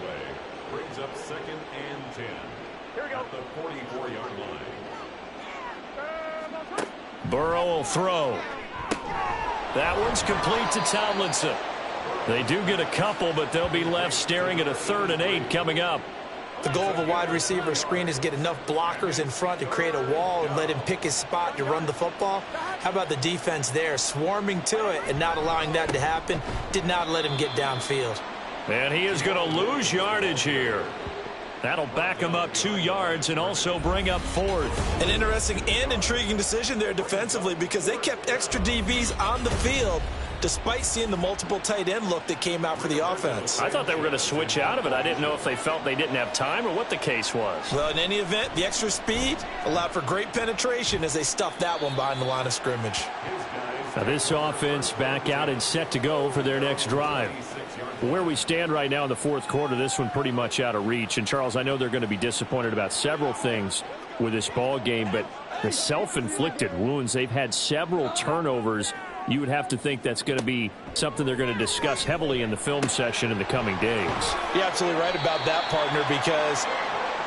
Brings up 2nd and 10. At the 44-yard line. Burrow will throw. That one's complete to Tomlinson. They do get a couple, but they'll be left staring at a 3rd and 8 coming up. The goal of a wide receiver screen is get enough blockers in front to create a wall and let him pick his spot to run the football. How about the defense there, swarming to it and not allowing that to happen? Did not let him get downfield. And he is going to lose yardage here. That'll back him up 2 yards and also bring up 4th. An interesting and intriguing decision there defensively because they kept extra DBs on the field despite seeing the multiple tight end look that came out for the offense. I thought they were going to switch out of it. I didn't know if they felt they didn't have time or what the case was. Well, in any event, the extra speed allowed for great penetration as they stuffed that one behind the line of scrimmage. Now this offense back out and set to go for their next drive. Where we stand right now in the 4th quarter, this one pretty much out of reach. And, Charles, I know they're going to be disappointed about several things with this ball game, but the self-inflicted wounds, they've had several turnovers you would have to think that's going to be something they're going to discuss heavily in the film session in the coming days. You're absolutely right about that, partner, because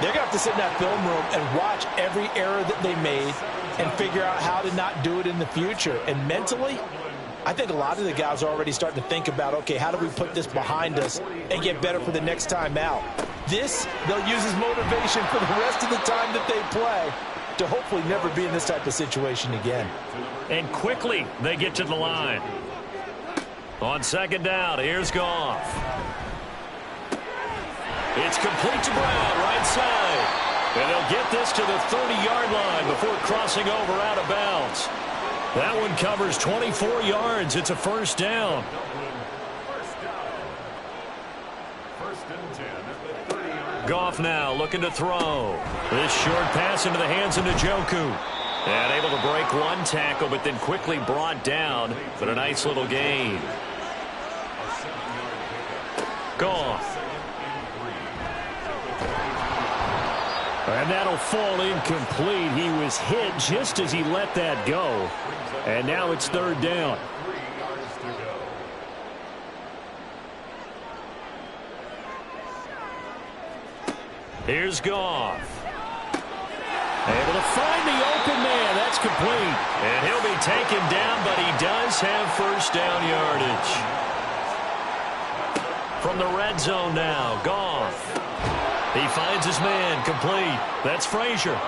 they're going to have to sit in that film room and watch every error that they made and figure out how to not do it in the future. And mentally, I think a lot of the guys are already starting to think about, okay, how do we put this behind us and get better for the next time out? This, they'll use as motivation for the rest of the time that they play to hopefully never be in this type of situation again. And quickly, they get to the line. On second down, here's Goff. It's complete to Brown, right side. And they'll get this to the 30-yard line before crossing over out of bounds. That one covers 24 yards. It's a first down. Goff now looking to throw. This short pass into the hands of Njoku. And able to break one tackle, but then quickly brought down. But a nice little gain. Goff. And that'll fall incomplete. He was hit just as he let that go. And now it's third down. Here's Goff. Able to find the open man. That's complete. And he'll be taken down, but he does have first down yardage. From the red zone now, Goff. He finds his man, complete. That's Frazier.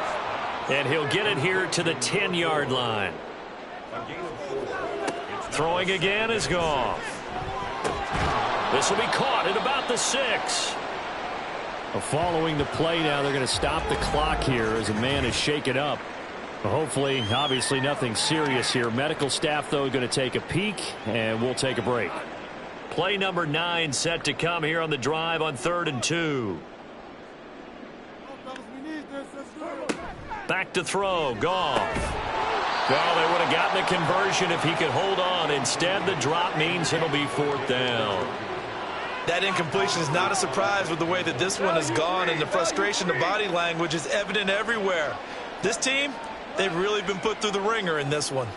And he'll get it here to the 10-yard line. Throwing again is Goff. This will be caught at about the 6. Following the play now, they're going to stop the clock here as a man is shaken up. Hopefully, obviously nothing serious here. Medical staff, though, going to take a peek, and we'll take a break. Play number 9 set to come here on the drive on 3rd and 2. Back to throw, Goff. Well, they would have gotten a conversion if he could hold on. Instead, the drop means it'll be 4th down. That incompletion is not a surprise with the way that this one has gone, and the frustration, the body language is evident everywhere. This team, they've really been put through the ringer in this one.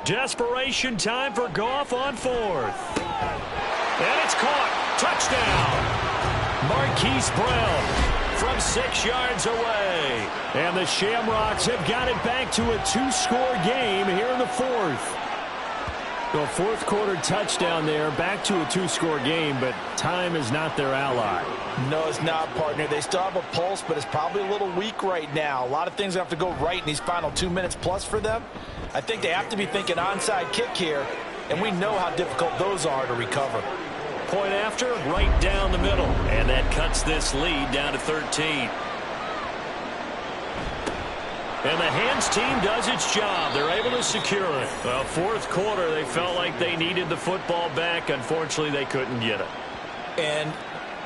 Desperation time for Goff on 4th. And it's caught. Touchdown. Marquise Brown from 6 yards away. And the Shamrocks have got it back to a 2-score game here in the 4th. So a 4th quarter touchdown there, back to a 2-score game, but time is not their ally. No, it's not, partner. They still have a pulse, but it's probably a little weak right now. A lot of things have to go right in these final 2 minutes plus for them. I think they have to be thinking onside kick here, and we know how difficult those are to recover. Point after, right down the middle, and that cuts this lead down to 13. And the hands team does its job. They're able to secure it. Well, 4th quarter, they felt like they needed the football back. Unfortunately, they couldn't get it. And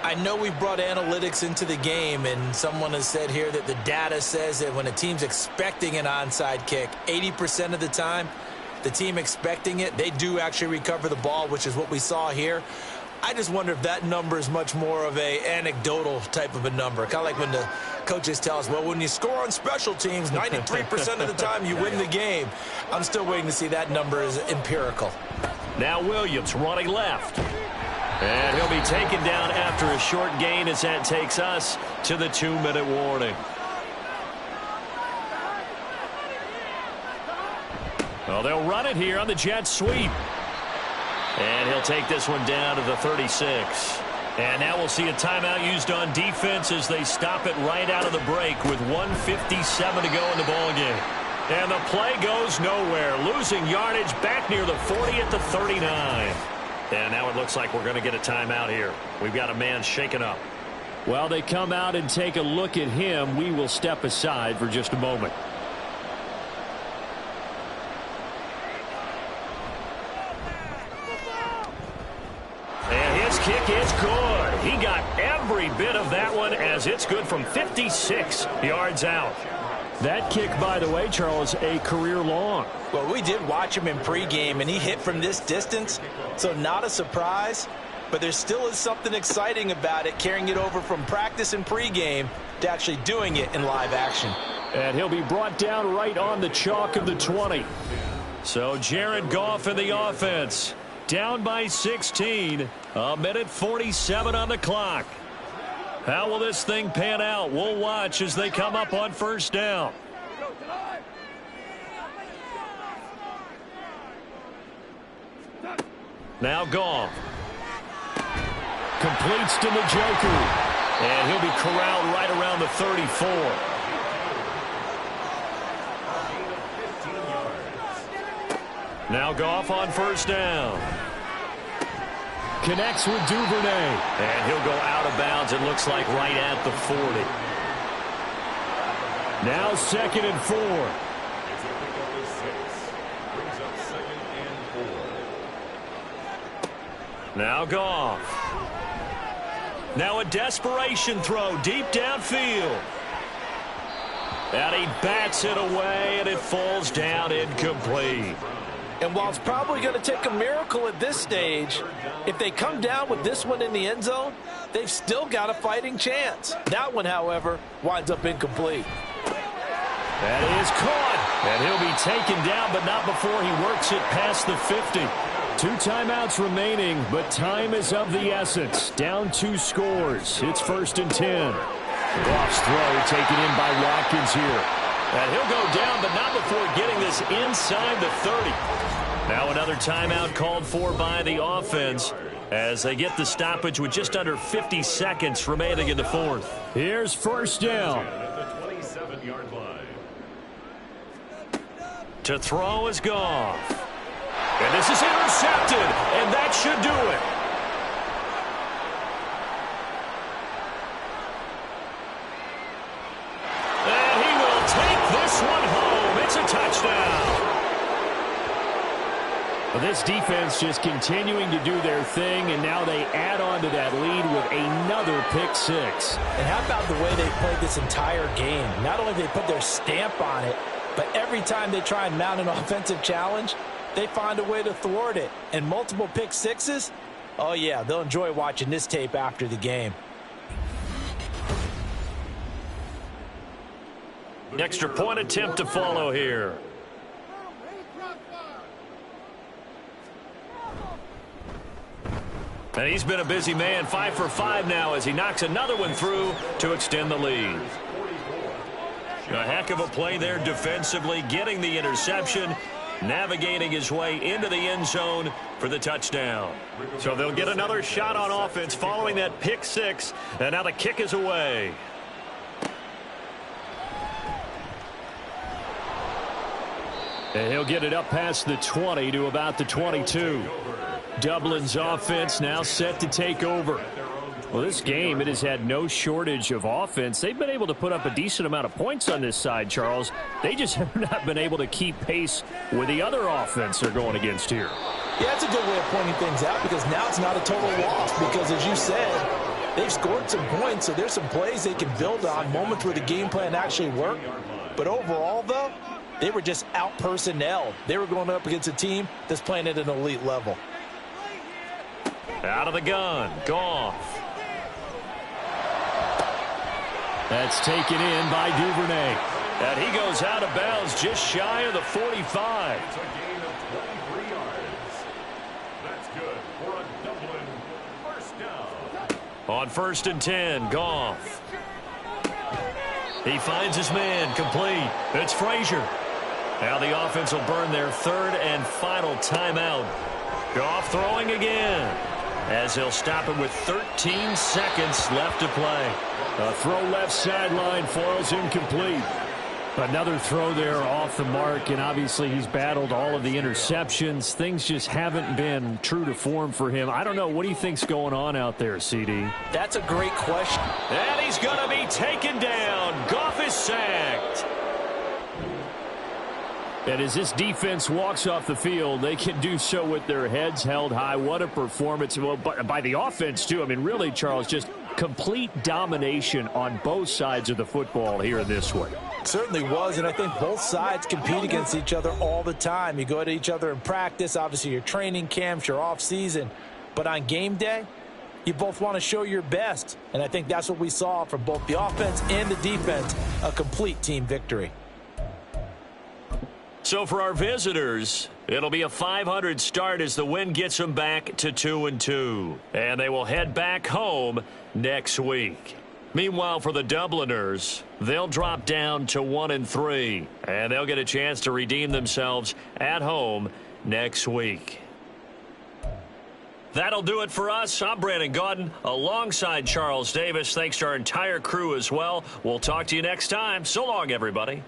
I know we brought analytics into the game, and someone has said here that the data says that when a team's expecting an onside kick, 80% of the time, the team expecting it, they do actually recover the ball, which is what we saw here. I just wonder if that number is much more of a anecdotal type of a number. Kind of like when the coaches tell us, well, when you score on special teams, 93% of the time you win the game. I'm still waiting to see that number is empirical. Now Williams running left. And he'll be taken down after a short gain as that takes us to the 2-minute warning. Well, they'll run it here on the jet sweep. And he'll take this one down to the 36. And now we'll see a timeout used on defense as they stop it right out of the break with 1:57 to go in the ballgame. And the play goes nowhere. Losing yardage back near the 40 at the 39. And now it looks like we're going to get a timeout here. We've got a man shaken up. Well, they come out and take a look at him. We will step aside for just a moment. Kick is good. He got every bit of that one as it's good from 56 yards out. That kick, by the way, Charles, a career long. Well, we did watch him in pregame, and he hit from this distance, so not a surprise. But there still is something exciting about it, carrying it over from practice and pregame to actually doing it in live action. And he'll be brought down right on the chalk of the 20. So Jared Goff in the offense. Down by 16. A minute 47 on the clock. How will this thing pan out? We'll watch as they come up on first down. Now Goff. Completes to Njoku. And he'll be corralled right around the 34. Now Goff on first down. Connects with Duvernay. And he'll go out of bounds, it looks like, right at the 40. Now 2nd and 4. It's a pickup of 6. Brings up 2nd and 4. Now Goff. Now a desperation throw deep downfield. And he bats it away, and it falls down incomplete. And while it's probably going to take a miracle at this stage, if they come down with this one in the end zone, they've still got a fighting chance. That one, however, winds up incomplete. That is caught. And he'll be taken down, but not before he works it past the 50. 2 timeouts remaining, but time is of the essence. Down 2 scores. It's 1st and 10. Goff's throw taken in by Watkins here. And he'll go down, but not before getting this inside the 30. Now another timeout called for by the offense as they get the stoppage with just under 50 seconds remaining in the 4th. Here's first down. At the 27-yard line. To throw is Goff. And this is intercepted, and that should do it. And he will take this one home. It's a touchdown. Well, this defense just continuing to do their thing, and now they add on to that lead with another pick 6. And how about the way they played this entire game? Not only did they put their stamp on it, but every time they try and mount an offensive challenge, they find a way to thwart it. And multiple pick 6s, oh yeah, they'll enjoy watching this tape after the game. Extra point attempt to follow here. And he's been a busy man, 5 for 5 now as he knocks another one through to extend the lead. A heck of a play there defensively, getting the interception, navigating his way into the end zone for the touchdown. So they'll get another shot on offense following that pick 6, and now the kick is away. And he'll get it up past the 20 to about the 22. Dublin's offense now set to take over. Well, this game, it has had no shortage of offense. They've been able to put up a decent amount of points on this side, Charles. They just have not been able to keep pace with the other offense they're going against here. Yeah, that's a good way of pointing things out because now it's not a total loss because, as you said, they've scored some points, so there's some plays they can build on, moments where the game plan actually worked. But overall, though, they were just out-personnel. They were going up against a team that's playing at an elite level. Out of the gun, Goff. That's taken in by Duvernay. And he goes out of bounds just shy of the 45. It's a gain of 23 yards. That's good for a Dublin first down. On 1st and 10, Goff. He finds his man, complete. It's Frazier. Now the offense will burn their 3rd and final timeout. Goff throwing again, as he'll stop it with 13 seconds left to play. A throw left sideline falls incomplete. Another throw there off the mark, and obviously he's battled all of the interceptions. Things just haven't been true to form for him. I don't know. What do you think's going on out there, CD? That's a great question. And he's going to be taken down. Goff is sacked. And as this defense walks off the field, they can do so with their heads held high. What a performance by the offense, too. I mean, really, Charles, just complete domination on both sides of the football here in this one. It certainly was, and I think both sides compete against each other all the time. You go at each other in practice, obviously your training camps, your off season. But on game day, you both want to show your best. And I think that's what we saw from both the offense and the defense, a complete team victory. So for our visitors, it'll be a 500 start as the win gets them back to 2-2. And they will head back home next week. Meanwhile, for the Dubliners, they'll drop down to 1-3. And they'll get a chance to redeem themselves at home next week. That'll do it for us. I'm Brandon Gaudin alongside Charles Davis. Thanks to our entire crew as well. We'll talk to you next time. So long, everybody.